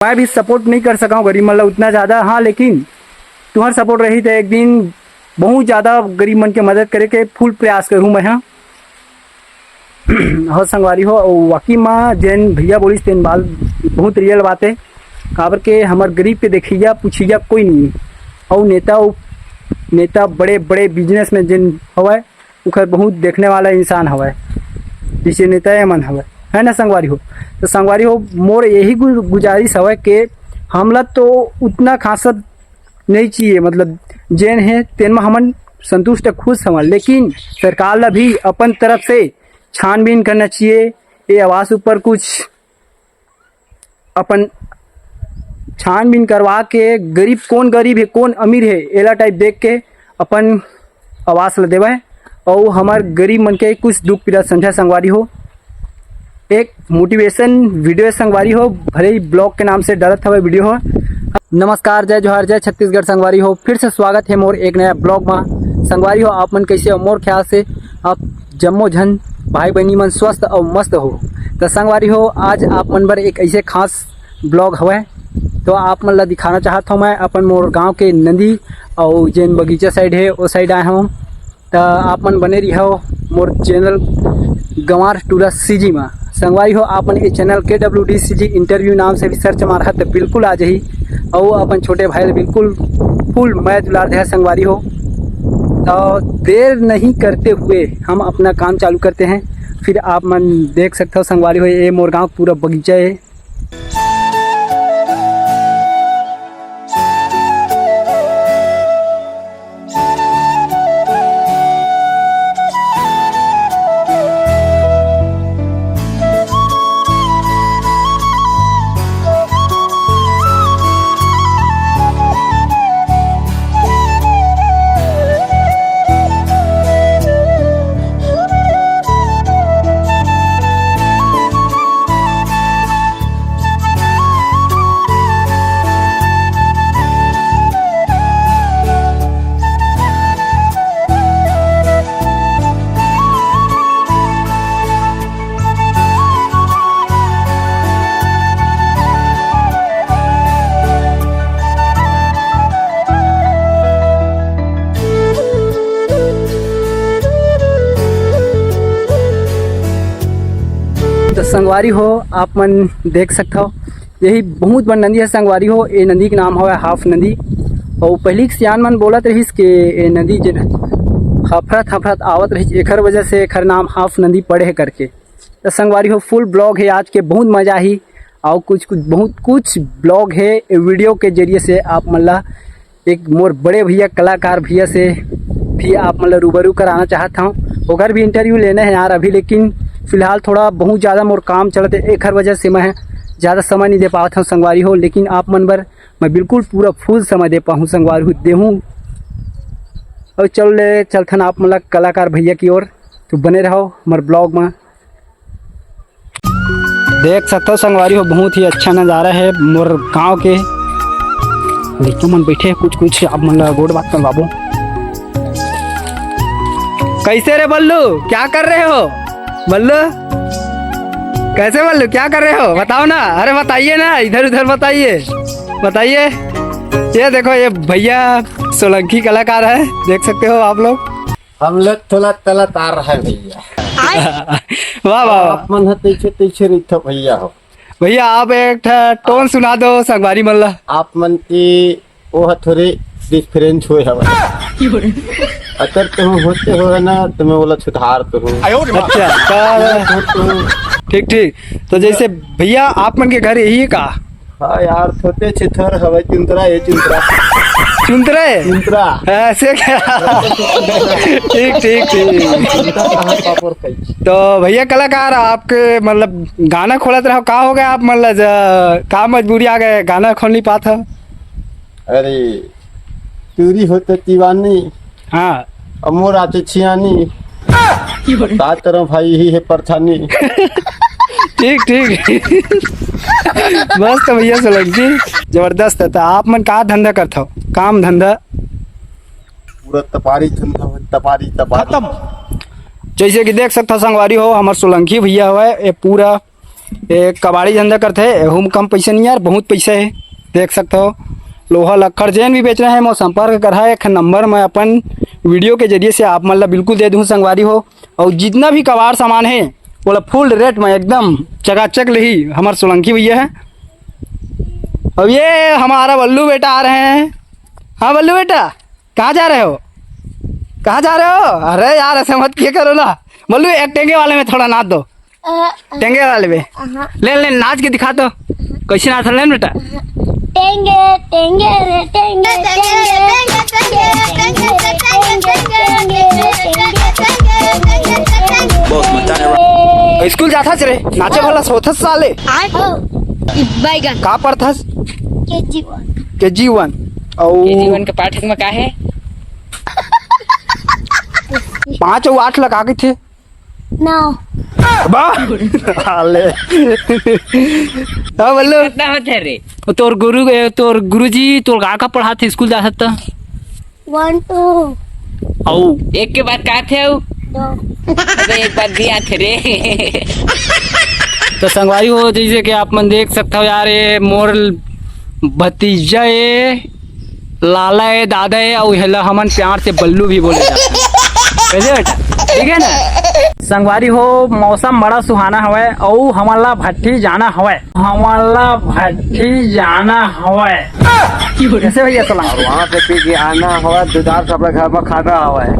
मैं भी सपोर्ट नहीं कर सका हूँ गरीब मतलब उतना ज़्यादा। हाँ लेकिन तुम्हारा सपोर्ट रही तो एक दिन बहुत ज़्यादा गरीब मन के मदद करे के फुल प्रयास करूँ मैं। हाँ हो संगवारी हो वाकई माँ जैन भैया बोलिस तेन बाल बहुत रियल बात है। काबर के हमार गरीब के देखिया पूछिया कोई नहीं और नेता बड़े बड़े बिजनेस में जिन हवय उखर बहुत देखने वाला इंसान हवय जिसे नेता मन हवय है ना संगवारी हो। तो संगवारी हो मोर यही गुजारिश हवय कि हमला तो उतना खासा नहीं चाहिए मतलब जेन है तेन में हमन संतुष्ट खुश हवन, लेकिन सरकार ला भी अपन तरफ से छानबीन करना चाहिए। ये आवास ऊपर कुछ अपन छानबीन करवा के गरीब है कौन अमीर है एला टाइप देख के अपन आवास ला देवे और हमार गरीब मन के कुछ दुख पीड़ा समझा संगवारी हो। एक मोटिवेशन वीडियो संगवारी हो भले ही ब्लॉग के नाम से डरत हवे वीडियो हो। नमस्कार जय जोहार जय छत्तीसगढ़ संगवारी हो, फिर से स्वागत है मोर एक नया ब्लॉग में। संगवारी हो आप मन कैसे हो? मोर ख्याल से आप जम्मो झन भाई बहनी मन स्वस्थ और मस्त हो। तो संगवारी हो आज आप मन बर एक ऐसे खास ब्लॉग हवे तो आप मन ला दिखाना चाहता हूँ मैं अपन मोर गांव के नदी और जैन बगीचा साइड है वो साइड आया हूँ। तो आप मन बने रही हो मोर चैनल गंवार टूरा सीजी में। संगवारी हो आपन ये चैनल KWDCG इंटरव्यू नाम से भी सर्च मारा तो बिल्कुल आ जाही और अपन छोटे भाई बिल्कुल फुल मैं दुलार दे संगवारी हो। तो देर नहीं करते हुए हम अपना काम चालू करते हैं। फिर आप मन देख सकते हो संगवारी हो ये मोर गाँव पूरा बगीचा है। तो संगवारी हो आप मन देख सकते हो यही बहुत बड़ नदी है संगवारी हो। ये नदी के नाम है हाफ नदी और पहली सियान मन बोलत रहीस कि ये नदी जो हफरत आवत रही एकर वजह से एकर नाम हाफ नदी पड़े है करके। तो संगवारी हो फुल ब्लॉग है आज के बहुत मजा ही और बहुत कुछ ब्लॉग है वीडियो के जरिए से आप मतलब एक मोर बड़े भैया कलाकार भैया से भी आप मतलब रूबरू कराना चाहता हूँ। ओकर भी इंटरव्यू लेना है यार अभी, लेकिन फिलहाल थोड़ा बहुत ज़्यादा मोर काम चलते एक हर वजह से मैं ज़्यादा समय नहीं दे पाता हूँ संगवारी हो। लेकिन आप मन बर मैं बिल्कुल पूरा फुल समय दे पाऊँ संगवारी हो देहूँ। और चलथन आप मतलब कलाकार भैया की ओर। तो बने रहो हमारे ब्लॉग में। देख सकते हो संगवारी हो बहुत ही अच्छा नज़ारा है मोर गाँव के। देखो मन बैठे कुछ आप मतलब गोड़ बात कर बाबू। कैसे रे बल्लू क्या कर रहे हो? बल्लू कैसे बल्लू क्या कर रहे हो बताओ ना। अरे बताइए ना इधर उधर बताइए। ये देखो ये भैया सोलंकी कलाकार है देख सकते हो आप लोग। हम लोग थोड़ा तला तार रहा है भैया। वाह वाह मन तैसे रही भैया हो। भैया आप एक टोन सुना दो संगवारी मल्ला। आप मन की वो थोड़े डिफरेंस हुए हवा अगर तुम होते हो ना तुम्हें बोला सुधार तो अच्छा ठीक तो जैसे भैया आप मन के घर यही है का? हाँ यार छोटे छिथर हवा चुंतरा ऐसे क्या? ठीक तो भैया कलाकार आपके मतलब गाना खोलत रहो का हो गया आप मतलब का मजबूरी आ गए गाना खोल नहीं पाता? अरे चूरी होते दीवानी हाँ अमोर आते छियानी सात तरह भाई ही है परछानी। ठीक मस्त भैया सोलंकी जबरदस्त है। तो आप मन का धंधा करते हो काम धंधा? पूरा तपारी खत्म। जैसे कि देख सकते हो संगवारी हो हमारे सोलंकी भैया हुआ ये पूरा एक कबाड़ी धंधा करते है, हम कम पैसे नहीं यार, बहुत पैसे है। देख सकते हो लोहा लक्कड़ जैन भी बेचना है, मैं संपर्क करा है। एक नंबर मैं अपन वीडियो के जरिए से आप मतलब बिल्कुल दे दूँ संगवारी हो। और जितना भी कबाड़ सामान है बोला फुल रेट में एकदम चकाचक लही हमारे सोलंकी भैया है। अब ये हमारा बल्लू बेटा आ रहे हैं। हाँ बल्लू बेटा, कहाँ जा रहे हो? कहाँ जा रहे हो? अरे यार ऐसे मत किया करो ना। बल्लू एक टेंगे वाले में थोड़ा नाच दो, टेंगे वाले में ले ले नाच के दिखा दो। कैसे नाच रहे बेटा? टेंगे टेंगे रे टेंगे स्कूल जाता रे नाचे वाला सोथस साले बैगन का पढ़थस? KG1 और जीवन के पाठक में का है 5 और 8 लगा के थे नौ हाले हाँ बल्लू कितना होते रे? तोर गुरुजी तोर का पढ़ाते स्कूल जा सकता 1 2 औ एक के बाद का थे 2 अबे एक बार दिया थे रे। तो संगवारी हो जैसे कि आप मन देख सकते हो यार, ये मोर भतीजा है, लाला है, दादा है और हेला हमन प्यार से बल्लू भी बोले जाते हैं। कैसे बेटा ठीक है ना? संगवारी हो मौसम बड़ा सुहाना हवे और हमारा भट्टी जाना हवे, कैसे भैया सलाम? और वहाँ से पी के आना हुआ, दुदार से अपने घर में खाना हुआ है।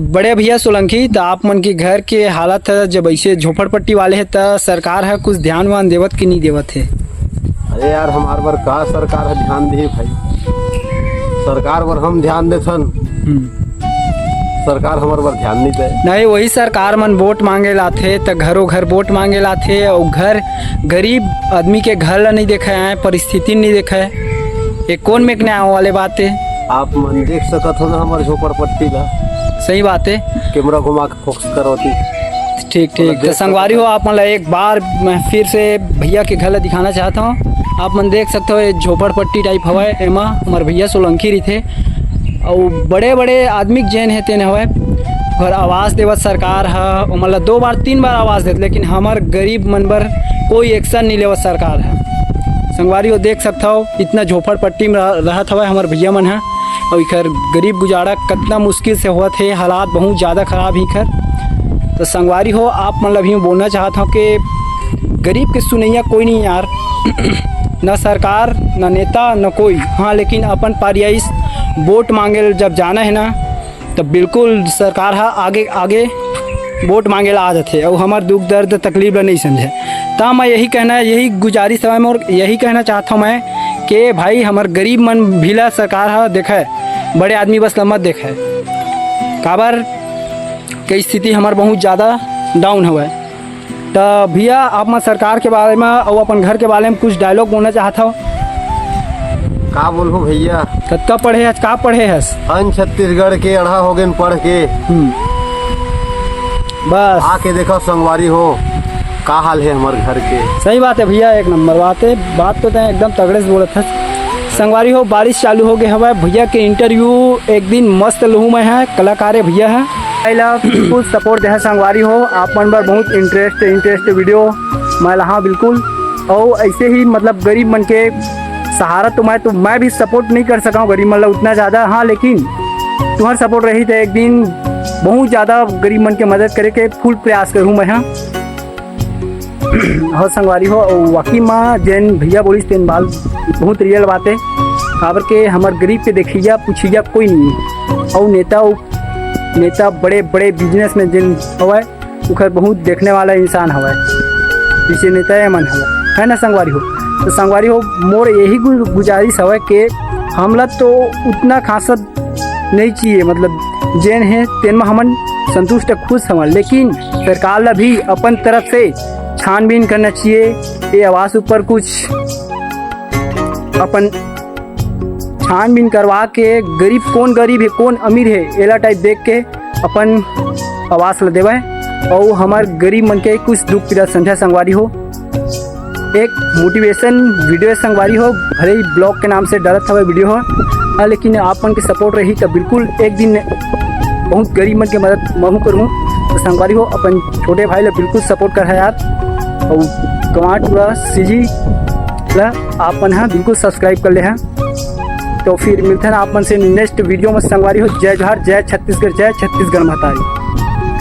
बड़े भैया सोलंकी, तो आप मन के घर के हालत है जब ऐसे झोपड़पट्टी वाले है तो सरकार है कुछ ध्यान वान देवत कि नहीं देवत है? अरे यार हमारे बार का सरकार है ध्यान दे भाई, सरकार पर हम ध्यान देथन, सरकार हमारे पर ध्यान नहीं दे। नहीं वही सरकार मन वोट मांगे लाथे तो घरों घर वोट मांगे लाथे और घर गरीब आदमी के घर ला नहीं देखा है, परिस्थिति नहीं देखा है। ये कौन में न्याय वाले बात है? आप मन देख सकत हो ना हमारे झोपड़पट्टी का, सही बात है। कैमरा घुमा के फोकस करवाती। ठीक ठीक, तो संगवारी हो आप मतलब एक बार मैं फिर से भैया के घर दिखाना चाहता हूँ। आप मन देख सकते हो ये झोपड़पट्टी टाइप हवा है, एमा हमारे भैया सोलंकी रही थे और बड़े बड़े आदमी जैन है तेन हवा घर आवास देवत सरकार है, मतलब 2 बार 3 बार आवास देते लेकिन हमार गरीब मन पर कोई एक्शन नहीं लेवत सरकार है। संगवारी हो देख सकते हो इतना झोपड़पट्टी में रहत हवा हमारे भैया मन है और इखर गरीब गुजारा कितना मुश्किल से हुआ थे, हालात बहुत ज़्यादा ख़राब ही खर। तो संगवारी हो आप मतलब यूँ बोलना चाहता हूँ कि गरीब के सुनैया कोई नहीं यार न सरकार न नेता न कोई। हाँ लेकिन अपन पारियाइश वोट मांगे जब जाना है ना तब बिल्कुल सरकार है आगे आगे वोट मांगे ला आ जाते और हमार दुख दर्द तकलीफ नहीं समझे। तो मैं यही गुजारिश है और यही कहना चाहता हूँ मैं कि भाई हमार गरीब मन भीला सरकार है देखे, बड़े आदमी बस मत देखे। काबर की स्थिति हमार बहुत ज़्यादा डाउन हुआ है। तो भैया आप मैं सरकार के बारे में और अपन घर के बारे में कुछ डायलॉग बोलना चाहता हूँ। का बोलबो भैया? कत्का पढ़े है का पढ़े है? अन छत्तीसगढ़ के अढ़ा हो गए पढ़ के। बस आके देखो संगवारी हो का हाल है हमारे घर के। सही बात है भैया, एक नंबर बात है। बात तो एकदम तगड़े से बोला था। संगवारी हो बारिश चालू हो गए हवा, भैया के इंटरव्यू एक दिन मस्त लहू में है, कलाकार है भैया है। बिल्कुल सपोर्ट दे संगवारी हो आप मन पर बहुत इंटरेस्ट वीडियो मैं लहा बिल्कुल। और ऐसे ही मतलब गरीब मन के सहारा तो मैं भी सपोर्ट नहीं कर सका हूँ गरीब मतलब उतना ज़्यादा। हाँ लेकिन तुम्हारा सपोर्ट रही तो एक दिन बहुत ज़्यादा गरीब मन के मदद करे के फुल प्रयास करूँ मैं। हाँ और संगवारी हो वाकई माँ जैन भैया बोली तेन बाल बहुत रियल बात है। खबर के हमारे गरीब के देखिया पूछिया कोई नहीं। और नेता बड़े बड़े बिजनेस में जिन हवा उखर बहुत देखने वाला इंसान हवा पीछे नेता मन हवा है ना संगवारी हो। तो संगवारी हो मोर यही गुजारिश हवा कि हमला तो उतना खासत नहीं चाहिए, मतलब जैन है तेन में हमन संतुष्ट खुश हवन, लेकिन सरकार ला भी अपन तरफ से छानबीन करना चाहिए। ये आवास ऊपर कुछ अपन छानबीन करवा के कौन गरीब है कौन अमीर है एला टाइप देख के अपन आवास ला देवा है और हमार गरीब मन के कुछ दुख पीड़ा समझा संगवारी हो। एक मोटिवेशन वीडियो संगवारी हो, भले ही ब्लॉग के नाम से डरत हवा वीडियो हो। हाँ लेकिन आप मन के सपोर्ट रही तो बिल्कुल एक दिन बहुत गरीब मन के मदद महू करूँ। तो संगवारी हो अपन छोटे भाई ला बिल्कुल सपोर्ट कर है यार। और कमांड पूरा सीजी ला आप मन हाँ बिल्कुल सब्सक्राइब कर ले हैं। तो फिर मिलते हैं आप मन से नेक्स्ट वीडियो में संगवारी हो। जय जोहार, जय छत्तीसगढ़, जय छत्तीसगढ़ महतारी।